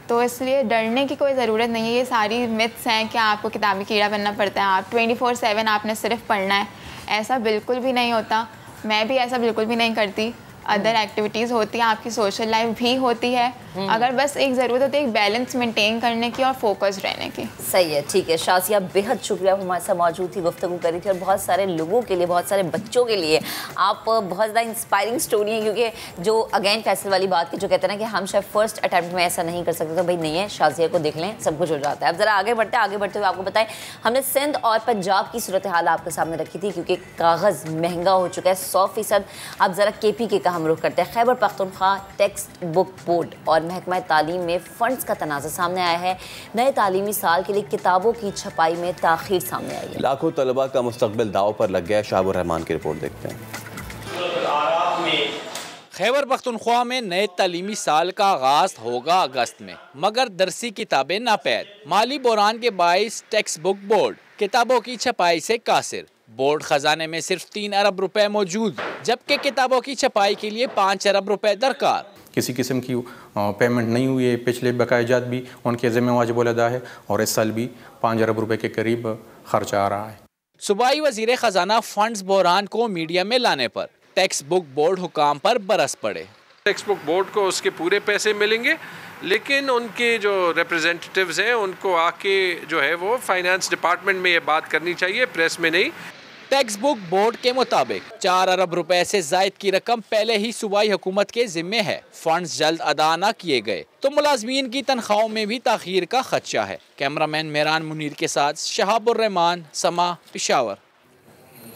तो इसलिए डरने की कोई ज़रूरत नहीं है। ये सारी मिथ्स हैं कि आपको किताबी कीड़ा बनना पड़ता है, आप 24/7 आपने सिर्फ पढ़ना है, ऐसा बिल्कुल भी नहीं होता। मैं भी ऐसा बिल्कुल भी नहीं करती। अदर एक्टिविटीज़ होती हैं, आपकी सोशल लाइफ भी होती है, अगर बस एक ज़रूरत होती है एक बैलेंस मेंटेन करने की और फोकस्ड रहने की। सही है, ठीक है। शाज़िया, बेहद शुक्रिया, आप हमारे साथ मौजूद थी, गुफ्तगू करी थी, और बहुत सारे लोगों के लिए, बहुत सारे बच्चों के लिए आप बहुत ज़्यादा इंस्पायरिंग स्टोरी है। क्योंकि जो अगेन फैसल वाली बात की, जो कहते हैं ना कि हम शायद फर्स्ट अटैम्प्ट में ऐसा नहीं कर सकते, तो भाई नहीं है, शाज़िया को देख लें, सब कुछ हो जाता है। अब ज़रा आगे बढ़ते हुए आपको बताएं, हमने सिंध और पंजाब की सूरत हाल आपके सामने रखी थी, क्योंकि कागज़ महंगा हो चुका है 100%। अब ज़रा KPK का हम रुख करते हैं। Khyber Pakhtunkhwa text book board और महकमा तालीम में फ़ंड्स का तनाज़ा सामने आया है। नए तालीमी साल के लिए किताबों की छपाई में ताख़ीर सामने आई है। लाखों तलबा का मुस्तकबिल दाव पर लग गया। शाहबुर रहमान की रिपोर्ट देखते हैं। खैबर पख्तूनख्वा में नए तालीमी साल का आगाज होगा अगस्त में, मगर दरसी किताबें नापैद। माली बहरान के बाइस टेक्स्ट बुक बोर्ड किताबों की छपाई से कासिर। बोर्ड खजाने में सिर्फ 3 अरब रुपए मौजूद, जबकि किताबों की छपाई के लिए 5 अरब रुपए दरकार। किसी किस्म की पेमेंट नहीं हुई है, पिछले बकायाजात भी उनके ज़िम्मे वाजिब अदा है, और इस साल भी 5 अरब रुपए के करीब खर्चा आ रहा है। सूबाई वजीर खजाना फंड्स बहरान को मीडिया में लाने पर टेक्स्ट बुक बोर्ड हुकाम पर बरस पड़े। टेक्स्ट बुक बोर्ड को उसके पूरे पैसे मिलेंगे, लेकिन उनके जो रिप्रेजेंटेटिव्स हैं उनको आके जो है वो फाइनेंस डिपार्टमेंट में ये बात करनी चाहिए, प्रेस में नहीं। टेक्स्ट बुक बोर्ड के मुताबिक 4 अरब रुपए से जायद की रकम पहले ही सूबाई हुकूमत के जिम्मे है। फंड्स जल्द अदा न किए गए तो मुलाजमीन की तनख्वाहों में भी ताखीर का खदशा है। कैमरामैन मेहरान मुनीर के साथ शहाबुर रहमान, समा, पेशावर।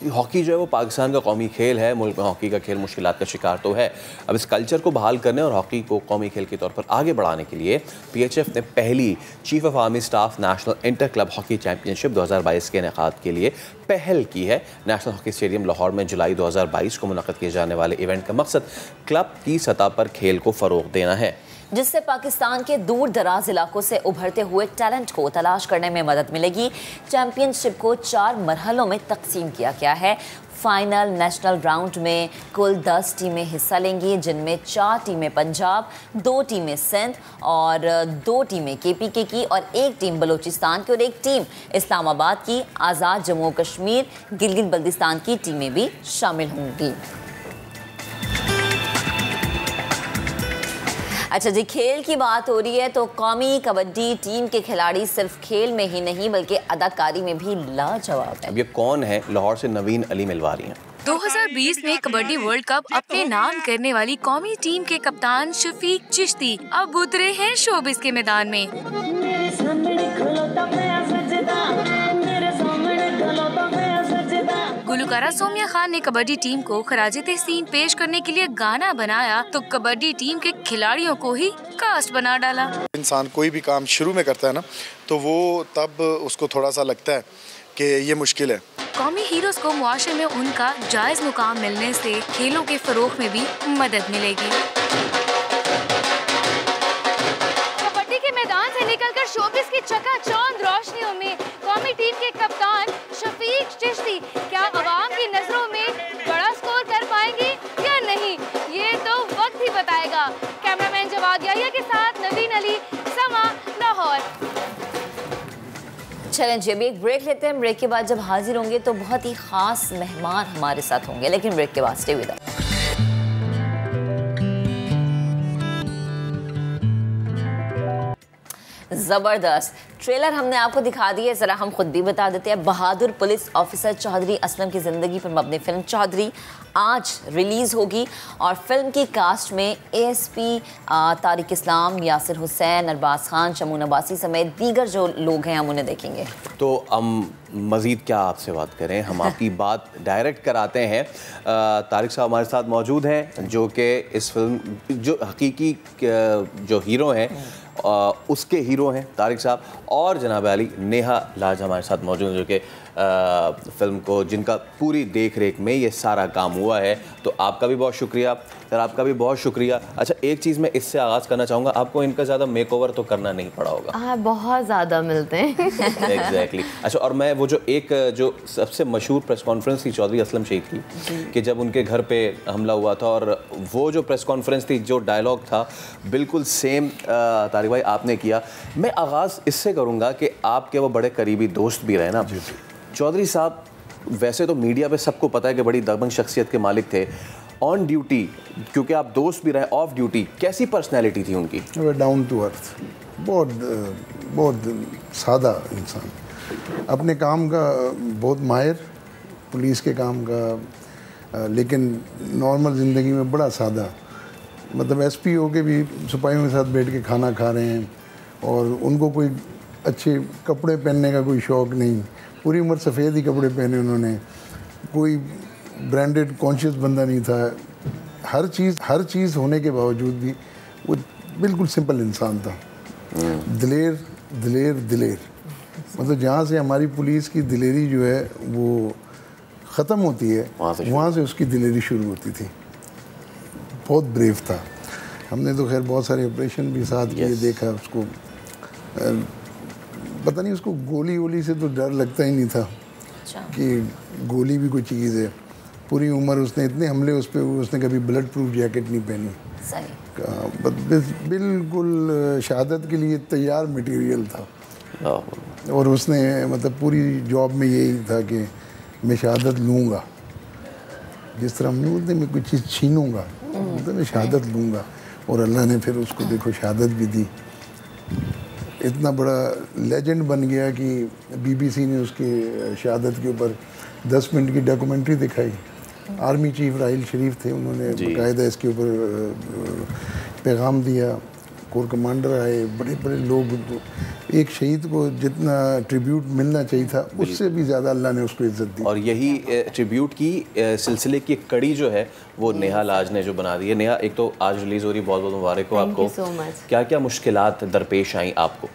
हॉकी जो है वो पाकिस्तान का कौमी खेल है। मुल्क में हॉकी का खेल मुश्किलात का शिकार तो है। अब इस कल्चर को बहाल करने और हॉकी को कौमी खेल के तौर पर आगे बढ़ाने के लिए PHF ने पहली chief of army staff national inter club hockey championship 2022 के इनेकाद के लिए पहल की है। नेशनल हॉकी स्टेडियम लाहौर में जुलाई 2022 को मुनक़्क़द किए जाने वाले इवेंट का मकसद क्लब की सतह पर खेल को फ़रोग़ देना है, जिससे पाकिस्तान के दूर दराज इलाकों से उभरते हुए टैलेंट को तलाश करने में मदद मिलेगी। चैंपियनशिप को 4 मरहलों में तकसीम किया गया है। फाइनल नेशनल राउंड में कुल 10 टीमें हिस्सा लेंगी, जिनमें 4 टीमें पंजाब, 2 टीमें सिंध और 2 टीमें KPK की और 1 टीम बलूचिस्तान की और 1 टीम इस्लामाबाद की। आज़ाद जम्मू कश्मीर, गिलगित बल्तिस्तान की टीमें भी शामिल होंगी। अच्छा जी, खेल की बात हो रही है तो कौमी कबड्डी टीम के खिलाड़ी सिर्फ खेल में ही नहीं बल्कि अदाकारी में भी लाजवाब है। अब ये कौन है? लाहौर से नवीन अली मिलवा रही हैं। 2020 में कबड्डी वर्ल्ड कप अपने नाम करने वाली कौमी टीम के कप्तान शफीक चिश्ती अब उतरे हैं शोबिस के मैदान में। गुलकारा सोमिया खान ने कबड्डी टीम को खराजे तहसीन पेश करने के लिए गाना बनाया तो कबड्डी टीम के खिलाड़ियों को ही कास्ट बना डाला। इंसान कोई भी काम शुरू में करता है ना, तो वो तब उसको थोड़ा सा लगता है कि ये मुश्किल है। कौमी हीरोज को मुआशरे में उनका जायज मुकाम मिलने से खेलों के फरोग में भी मदद मिलेगी। कबड्डी के मैदान से निकलकर शोबिस की चकाचौंध रोशनियों में कौमी टीम के कप्तान शफीक चिश्ती क्या अवाम की नजरों में बड़ा स्कोर कर पाएंगे या नहीं, ये तो वक्त ही बताएगा। कैमरामैन जवाद याहिया के साथ नवीन अली, समा, लाहौर। चलें जी, अभी एक ब्रेक लेते हैं। ब्रेक के बाद जब हाजिर होंगे तो बहुत ही खास मेहमान हमारे साथ होंगे, लेकिन ब्रेक के बाद स्टे विद अस। ज़बरदस्त ट्रेलर हमने आपको दिखा दिया, ज़रा हम खुद भी बता देते हैं। बहादुर पुलिस ऑफिसर चौधरी असलम की ज़िंदगी पर मबनी फिल्म चौधरी आज रिलीज़ होगी और फिल्म की कास्ट में ASP तारिक इस्लाम, यासिर हुसैन, अरबाज खान, शमून अब्बासी समेत दीगर जो लोग हैं हम उन्हें देखेंगे। तो हम मज़ीद क्या आपसे बात करें, हम आपकी बात डायरेक्ट कराते हैं। तारिक साहब हमारे साथ मौजूद हैं जो कि इस फिल्म जो हकीकी जो हीरो हैं उसके हीरो हैं तारिक साहब, और जनाब अली नेहा लाज हमारे साथ मौजूद हैं जो कि फ़िल्म को जिनका पूरी देख रेख में ये सारा काम हुआ है। तो आपका भी बहुत शुक्रिया सर, आपका भी बहुत शुक्रिया। अच्छा, एक चीज़ मैं इससे आगाज़ करना चाहूँगा, आपको इनका ज़्यादा मेकओवर तो करना नहीं पड़ा होगा? हाँ, बहुत ज़्यादा मिलते हैं। एग्जैक्टली। अच्छा, और मैं वो जो एक जो सबसे मशहूर प्रेस कॉन्फ्रेंस थी चौधरी असलम शेख की कि जब उनके घर पे हमला हुआ था, और वो जो प्रेस कॉन्फ्रेंस थी, जो डायलॉग था बिल्कुल सेम तारिक भाई आपने किया। मैं आगाज़ इससे करूँगा कि आपके वो बड़े करीबी दोस्त भी रहे ना चौधरी साहब। वैसे तो मीडिया पे सबको पता है कि बड़ी दबंग शख्सियत के मालिक थे, ऑन ड्यूटी क्योंकि आप दोस्त भी रहे, ऑफ ड्यूटी कैसी पर्सनैलिटी थी उनकी? डाउन टू अर्थ, बहुत सादा इंसान, अपने काम का बहुत माहिर, पुलिस के काम का, लेकिन नॉर्मल ज़िंदगी में बड़ा सादा। मतलब SP हो के भी सिपाहियों के साथ बैठ के खाना खा रहे हैं और उनको कोई अच्छे कपड़े पहनने का कोई शौक़ नहीं, पूरी उम्र सफ़ेद ही कपड़े पहने उन्होंने, कोई ब्रांडेड कॉन्शियस बंदा नहीं था। हर चीज़ होने के बावजूद भी वो बिल्कुल सिंपल इंसान था। दिलेर मतलब जहाँ से हमारी पुलिस की दिलेरी जो है वो ख़त्म होती है, वहाँ से उसकी दिलेरी शुरू होती थी। बहुत ब्रेव था। हमने तो खैर बहुत सारे ऑपरेशन भी साथ किए, देखा उसको। पता नहीं उसको गोली से तो डर लगता ही नहीं था कि गोली भी कोई चीज़ है। पूरी उम्र उसने इतने हमले उस पर, उसने कभी बुलेट प्रूफ जैकेट नहीं पहनी। बिल्कुल शहादत के लिए तैयार मटेरियल था। और उसने मतलब पूरी जॉब में यही था कि मैं शहादत लूँगा, जिस तरह हम बोलते मैं कोई चीज़ छीनूँगा, मतलब मैं शहादत लूँगा। और अल्लाह ने फिर उसको देखो शहादत भी दी। इतना बड़ा लेजेंड बन गया कि BBC ने उसके शहादत के ऊपर 10 मिनट की डॉक्यूमेंट्री दिखाई। आर्मी चीफ राहिल शरीफ थे, उन्होंने बाकायदा इसके ऊपर पैगाम दिया। कोर कमांडर आए, बड़े बड़े लोग। तो एक शहीद को जितना ट्रिब्यूट मिलना चाहिए था उससे भी ज़्यादा अल्लाह ने उसको इज्जत दी। और यही ट्रिब्यूट की सिलसिले की एक कड़ी जो है वो नेहा लाज ने जो बना दी है। नेहा, एक तो आज रिलीज़ हो रही, बहुत बहुत मुबारक हो आपको। So much. क्या क्या मुश्किलात दरपेश आई आपको?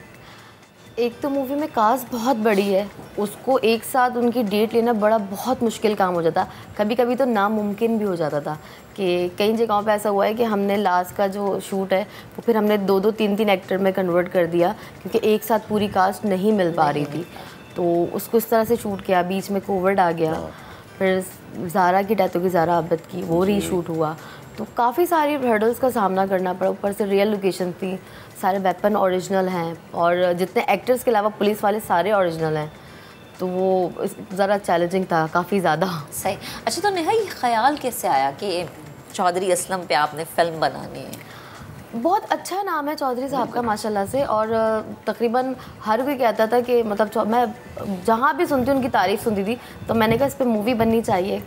एक तो मूवी में कास्ट बहुत बड़ी है, उसको एक साथ उनकी डेट लेना बहुत मुश्किल काम हो जाता। कभी कभी तो नामुमकिन भी हो जाता था कि कई जगहों पे ऐसा हुआ है कि हमने लास्ट का जो शूट है वो फिर हमने 2-2, 3-3 एक्टर में कन्वर्ट कर दिया क्योंकि एक साथ पूरी कास्ट नहीं मिल पा रही थी। तो उसको इस तरह से शूट किया, बीच में कोविड आ गया, फिर ज़ारा की डेथ होगी, ज़ारा आबद की, वो रीशूट हुआ। तो काफ़ी सारी हर्डल्स का सामना करना पड़ा। ऊपर से रियल लोकेशन थी, सारे वेपन ओरिजिनल हैं और जितने एक्टर्स के अलावा पुलिस वाले सारे ओरिजिनल हैं, तो वो ज़रा चैलेंजिंग था काफ़ी ज़्यादा। सही। अच्छा, तो नेहा, ये ख्याल कैसे आया कि चौधरी असलम पे आपने फ़िल्म बनानी है? बहुत अच्छा नाम है चौधरी साहब का माशाल्लाह से, और तकरीबन हर कोई कहता था कि मतलब मैं जहाँ भी सुनती उनकी तारीफ़ सुनती थी, तो मैंने कहा इस पर मूवी बननी चाहिए।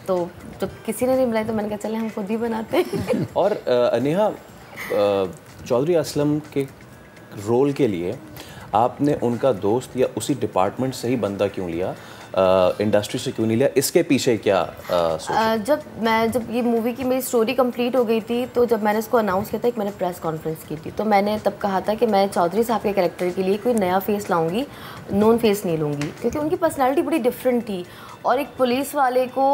तो जब किसी ने नहीं बनाई तो मैंने कहा चले हम खुद ही बनाते हैं। और नेहा, चौधरी असलम के रोल के लिए आपने उनका दोस्त या उसी डिपार्टमेंट से ही बंदा क्यों लिया, इंडस्ट्री से क्यों नहीं लिया? इसके पीछे क्या सोचा? जब ये मूवी की मेरी स्टोरी कंप्लीट हो गई थी, तो जब मैंने इसको अनाउंस किया था, एक मैंने प्रेस कॉन्फ्रेंस की थी, तो मैंने तब कहा था कि मैं चौधरी साहब के कैरेक्टर के लिए कोई नया फेस लाऊंगी, नोन फेस नहीं लूँगी, क्योंकि उनकी पर्सनैलिटी बड़ी डिफरेंट थी। और एक पुलिस वाले को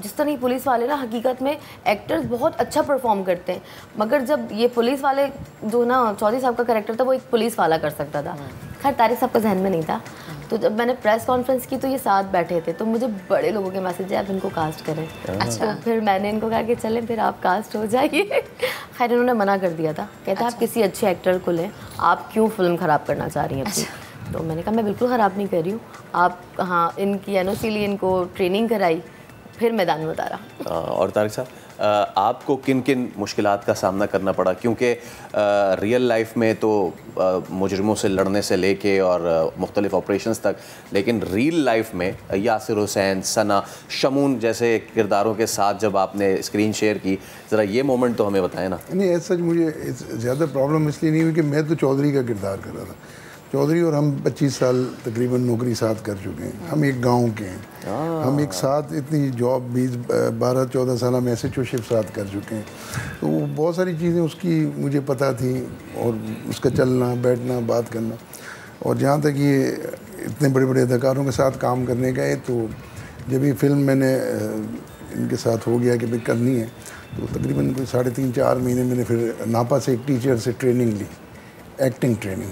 जिस तरह पुलिस वाले ना हकीकत में एक्टर्स बहुत अच्छा परफॉर्म करते हैं, मगर जब ये पुलिस वाले जो ना चौधरी साहब का कैरेक्टर था वो एक पुलिस वाला कर सकता था। खैर तारिक साहब का जहन में नहीं था। तो जब मैंने प्रेस कॉन्फ्रेंस की तो ये साथ बैठे थे, तो मुझे बड़े लोगों के मैसेज आए आप इनको कास्ट करें। अच्छा। तो फिर मैंने इनको कहा कि चलें फिर आप कास्ट हो जाइए। खैर इन्होंने मना कर दिया था, कहता आप किसी अच्छे एक्टर को लें, आप क्यों फिल्म ख़राब करना चाह रही हैं अपनी। तो मैंने कहा मैं बिल्कुल ख़राब नहीं कर रही हूँ, आप हाँ इनकी NOC लिए इनको ट्रेनिंग कराई, फिर मैदान में उतारा। और तारिक साहब, आपको किन किन मुश्किलात का सामना करना पड़ा? क्योंकि रियल लाइफ में तो मुजरिमों से लड़ने से लेके और मुख्तलिफ ऑपरेशंस तक, लेकिन रियल लाइफ में यासिर हुसैन, सना, शमून जैसे किरदारों के साथ जब आपने स्क्रीन शेयर की, ज़रा ये मोमेंट तो हमें बताएं ना। नहीं, ऐसा मुझे ज़्यादा प्रॉब्लम इसलिए नहीं हुई कि मैं तो चौधरी का किरदार कर रहा था। चौधरी और हम 25 साल तकरीबन नौकरी साथ कर चुके हैं, हम एक गांव के हैं, हम एक साथ इतनी जॉब 12-14 साल हम SHO-शिप साथ कर चुके हैं। तो बहुत सारी चीज़ें उसकी मुझे पता थी, और उसका चलना बैठना बात करना। और जहाँ तक ये इतने बड़े बड़े अदाकारों के साथ काम करने का है, तो जब ये फिल्म मैंने इनके साथ हो गया कि भाई करनी है, तो तकरीबन कोई 3.5-4 महीने मैंने फिर नापा से एक टीचर से ट्रेनिंग ली, एक्टिंग ट्रेनिंग।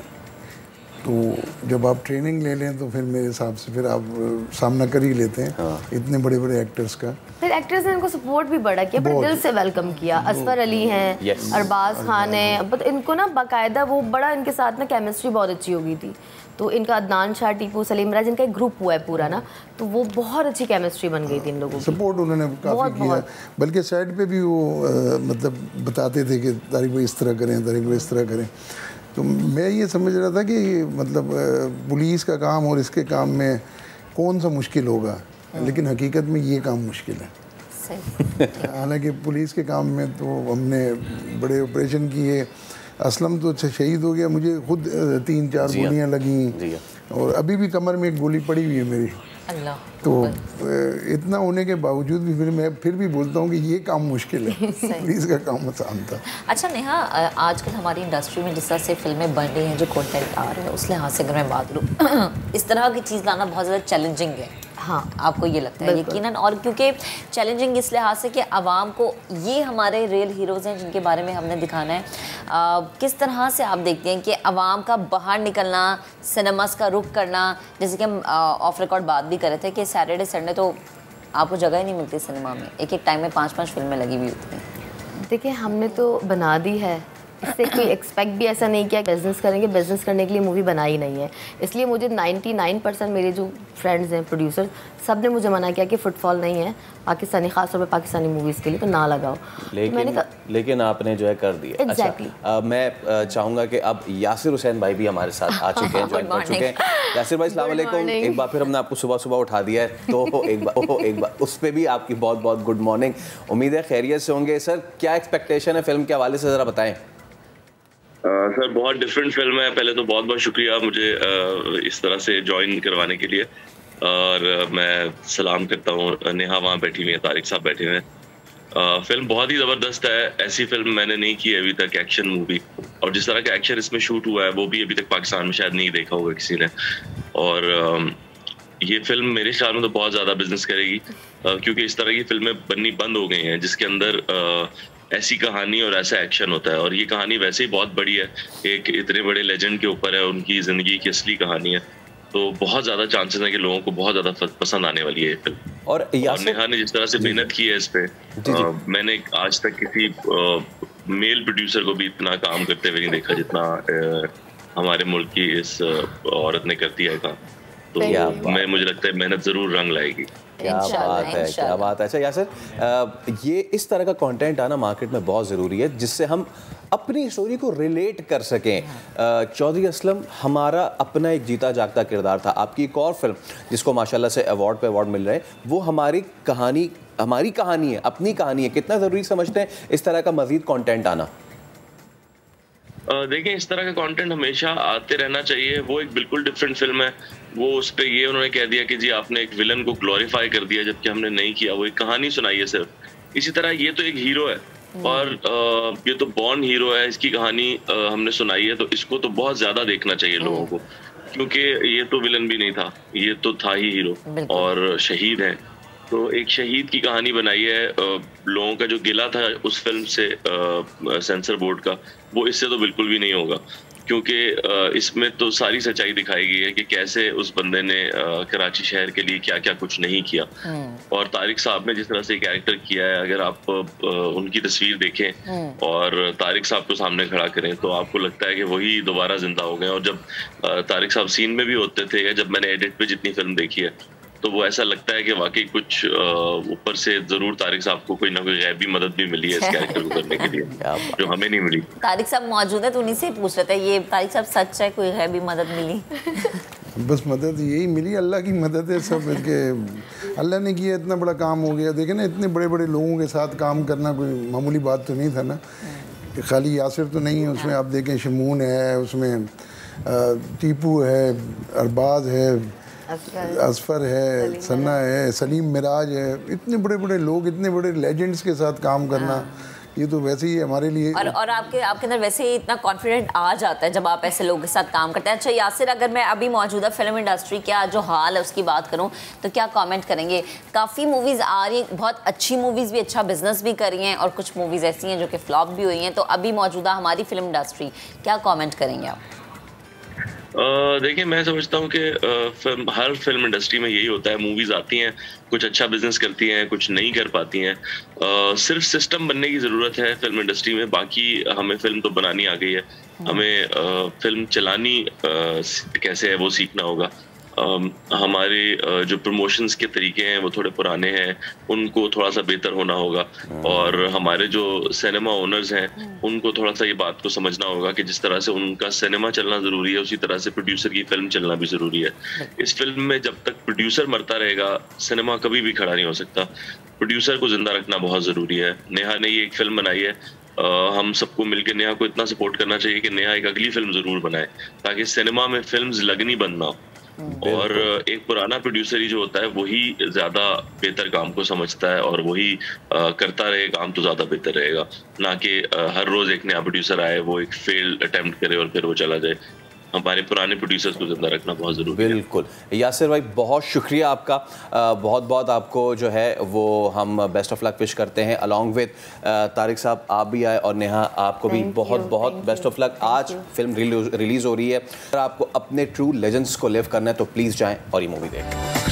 तो जब आप ट्रेनिंग ले लें तो फिर मेरे हिसाब से फिर आप सामना कर ही लेते हैं इतने बड़े बड़े एक्टर्स का। फिर एक्टर्स ने इनको सपोर्ट भी बड़ा किया, बड़े दिल से वेलकम किया। असफर अली हैं, अरबाज खान हैं, बट इनको ना बाकायदा वो बड़ा इनके साथ ना केमिस्ट्री बहुत अच्छी हो गई थी। तो इनका अदनान शाह, टीपू, सलीम राज, इनका एक ग्रुप हुआ है पूरा ना, तो वो बहुत अच्छी केमिस्ट्री बन गई थी इन लोगों की। सपोर्ट उन्होंने काफ़ी किया, बल्कि साइड पे भी वो मतलब बताते थे कि तारिक भाई इस तरह करें, तारिक भाई इस तरह करें। तो मैं ये समझ रहा था कि मतलब पुलिस का काम और इसके काम में कौन सा मुश्किल होगा, लेकिन हकीकत में ये काम मुश्किल है। हालांकि पुलिस के काम में तो हमने बड़े ऑपरेशन किए। असलम तो शहीद हो गया, मुझे खुद 3-4 गोलियां लगी, और अभी भी कमर में एक गोली पड़ी हुई है मेरी। अल्लाह। तो इतना होने के बावजूद भी फिर भी बोलता हूँ कि ये काम मुश्किल है, पुलिस का काम आसान था। अच्छा नेहा, आजकल हमारी इंडस्ट्री में जिस तरह से फिल्में बन रही हैं, जो कंटेंट आ रहे हैं, उस लिहाज से अगर मैं बात करूँ इस तरह की चीज़ लाना बहुत ज़्यादा चैलेंजिंग है। हाँ, आपको ये लगता है? यकीनन। और क्योंकि चैलेंजिंग इस लिहाज से कि आवाम को ये हमारे रियल हीरोज़ हैं जिनके बारे में हमने दिखाना है, किस तरह से आप देखते हैं कि आवाम का बाहर निकलना, सिनेमास का रुख करना, जैसे कि हम ऑफ रिकॉर्ड बात भी कर रहे थे कि सैटरडे संडे तो आपको जगह ही नहीं मिलती सिनेमा में, एक टाइम में 5-5 फिल्में लगी हुई होती हैं। देखिए, हमने तो बना दी है, इससे कोई एक्सपेक्ट भी ऐसा नहीं किया बिज़नेस करेंगे, बिज़नेस करने के लिए मूवी बनाई नहीं है। इसलिए मुझे 99% मेरे जो फ्रेंड्स हैं प्रोड्यूसर, सब ने मुझे मना किया कि फुटफॉल नहीं है पाकिस्तानी, खासतौर पर पाकिस्तानी मूवीज़ के लिए, तो ना लगाओ। लेकिन आपने जो है कर दिया। Exactly. अच्छा, मैं चाहूँगा कि अब यासिर हुसैन भाई भी हमारे साथ आ चुके हैं, ज्वाइन कर चुके हैं। यासिर भाई अस्सलाम वालेकुम। एक बार फिर हमने आपको सुबह सुबह उठा दिया है, तो एक बार उस पर भी आपकी बहुत बहुत गुड मॉर्निंग। उम्मीद है खैरियत से होंगे। सर, क्या एक्सपेक्टेशन है फिल्म के हवाले से, ज़रा बताएँ। सर बहुत डिफरेंट फिल्म है। पहले तो बहुत बहुत शुक्रिया मुझे इस तरह से ज्वाइन करवाने के लिए, और मैं सलाम करता हूँ। नेहा वहाँ बैठी हुई है, तारिक साहब बैठे हुए हैं। फिल्म बहुत ही ज़बरदस्त है। ऐसी फिल्म मैंने नहीं की अभी तक, एक्शन मूवी, और जिस तरह का एक्शन इसमें शूट हुआ है वो भी अभी तक पाकिस्तान में शायद नहीं देखा होगा किसी ने। और ये फिल्म मेरे ख्याल में तो बहुत ज़्यादा बिजनेस करेगी, क्योंकि इस तरह की फिल्में बननी बंद हो गई हैं जिसके अंदर ऐसी कहानी और ऐसा एक्शन होता है। और ये कहानी वैसे ही बहुत बड़ी है, एक इतने बड़े लेजेंड के ऊपर है, उनकी ज़िंदगी की असली कहानी है, तो बहुत ज़्यादा चांसेस हैं कि लोगों को बहुत ज़्यादा पसंद आने वाली है ये फिल्म। और नेहा ने जिस तरह से मेहनत की है इस पे, मैंने आज तक किसी मेल प्रोड्यूसर को भी इतना काम करते हुए नहीं देखा जितना हमारे मुल्क की इस औरत ने कर दिया है काम। तो मुझे लगता है मेहनत जरूर रंग लाएगी। क्या बात है, क्या बात है। अच्छा यासिर, ये इस तरह का कंटेंट आना मार्केट में बहुत ज़रूरी है जिससे हम अपनी स्टोरी को रिलेट कर सकें। चौधरी असलम हमारा अपना एक जीता जागता किरदार था। आपकी एक और फिल्म जिसको माशाल्लाह से अवार्ड पे अवार्ड मिल रहे हैं, वो हमारी कहानी है, अपनी कहानी है। कितना ज़रूरी समझते हैं इस तरह का मज़ीद कंटेंट आना? देखें, इस तरह का कंटेंट हमेशा आते रहना चाहिए। वो एक बिल्कुल डिफरेंट फिल्म है। वो उस पर ये उन्होंने कह दिया कि जी आपने एक विलन को ग्लोरीफाई कर दिया, जबकि हमने नहीं किया। वो एक कहानी सुनाई है सिर्फ। इसी तरह ये तो एक हीरो है, और ये तो बॉर्न हीरो है, इसकी कहानी हमने सुनाई है, तो इसको तो बहुत ज्यादा देखना चाहिए लोगों को, क्योंकि ये तो विलन भी नहीं था, ये तो था ही हीरो, और शहीद है। तो एक शहीद की कहानी बनाई है। लोगों का जो गिला था उस फिल्म से सेंसर बोर्ड का, वो इससे तो बिल्कुल भी नहीं होगा, क्योंकि इसमें तो सारी सच्चाई दिखाई गई है कि कैसे उस बंदे ने कराची शहर के लिए क्या क्या कुछ नहीं किया। और तारिक साहब ने जिस तरह से कैरेक्टर किया है, अगर आप उनकी तस्वीर देखें और तारिक साहब को सामने खड़ा करें तो आपको लगता है कि वही दोबारा जिंदा हो गए। और जब तारिक साहब सीन में भी होते थे, या जब मैंने एडिट पे जितनी फिल्म देखी है, तो वो ऐसा लगता है कि वाकई कुछ ऊपर से जरूर तारिक साहब को कोई ना कोई गैबी मदद भी मिली है इस कैरेक्टर को करने के लिए, जो हमें नहीं मिली। तारिक साहब मौजूद है तो उन्हीं से पूछ रहे थे, ये तारिक साहब सच है, कोई गैबी मदद मिली? बस मदद यही मिली, अल्लाह की मदद है सब। के अल्लाह ने किया, इतना बड़ा काम हो गया। देखे ना, इतने बड़े बड़े लोगों के साथ काम करना कोई मामूली बात तो नहीं था ना। खाली यासिर तो नहीं है उसमें, आप देखें शमून है उसमें, टीपू है, अरबाज है, असफर है, सन्ना है, सलीम मिराज है। इतने बड़े बड़े लोग, इतने बड़े लेजेंड्स के साथ काम करना, ये तो वैसे ही हमारे लिए। और आपके अंदर वैसे ही इतना कॉन्फिडेंट आ जाता है जब आप ऐसे लोगों के साथ काम करते हैं। अच्छा यासिर, अगर मैं अभी मौजूदा फिल्म इंडस्ट्री का जो हाल है उसकी बात करूं तो क्या कमेंट करेंगे? काफ़ी मूवीज़ आ रही हैं, बहुत अच्छी मूवीज़ भी, अच्छा बिजनेस भी कर रही हैं, और कुछ मूवीज़ ऐसी हैं जो कि फ्लॉप भी हुई हैं। तो अभी मौजूदा हमारी फिल्म इंडस्ट्री, क्या कॉमेंट करेंगे आप? देखिए, मैं समझता हूँ कि हर फिल्म इंडस्ट्री में यही होता है। मूवीज आती हैं, कुछ अच्छा बिजनेस करती हैं, कुछ नहीं कर पाती हैं। सिर्फ सिस्टम बनने की ज़रूरत है फिल्म इंडस्ट्री में। बाकी हमें फिल्म तो बनानी आ गई है, हमें फिल्म चलानी कैसे है वो सीखना होगा। हमारे जो प्रमोशंस के तरीके हैं वो थोड़े पुराने हैं, उनको थोड़ा सा बेहतर होना होगा। और हमारे जो सिनेमा ओनर्स हैं उनको थोड़ा सा ये बात को समझना होगा कि जिस तरह से उनका सिनेमा चलना ज़रूरी है, उसी तरह से प्रोड्यूसर की फिल्म चलना भी ज़रूरी है। इस फिल्म में जब तक प्रोड्यूसर मरता रहेगा, सिनेमा कभी भी खड़ा नहीं हो सकता। प्रोड्यूसर को जिंदा रखना बहुत ज़रूरी है। नेहा ने ये एक फिल्म बनाई है, हम सबको मिलकर नेहा को इतना सपोर्ट करना चाहिए कि नेहा एक अगली फिल्म ज़रूर बनाए, ताकि सिनेमा में फिल्म्स लगनी बंद ना हो। और एक पुराना प्रोड्यूसर ही जो होता है वही ज्यादा बेहतर काम को समझता है, और वही करता रहे काम तो ज्यादा बेहतर रहेगा, ना कि हर रोज एक नया प्रोड्यूसर आए, वो एक फेल्ड अटेम्प्ट करे और फिर वो चला जाए। हमारे पुराने प्रोड्यूसर्स को जिंदा रखना बहुत ज़रूरी है। बिल्कुल यासिर भाई, बहुत शुक्रिया आपका। बहुत बहुत आपको जो है वो हम बेस्ट ऑफ लक विश करते हैं। अलॉन्ग विद तारिक साहब, आप भी आए, और नेहा आपको भी बहुत बहुत बेस्ट ऑफ लक। आज फिल्म रिलीज़ हो रही है, अगर आपको अपने ट्रू लेजेंड्स को लिव करना है तो प्लीज़ जाएँ और ये मूवी देखें।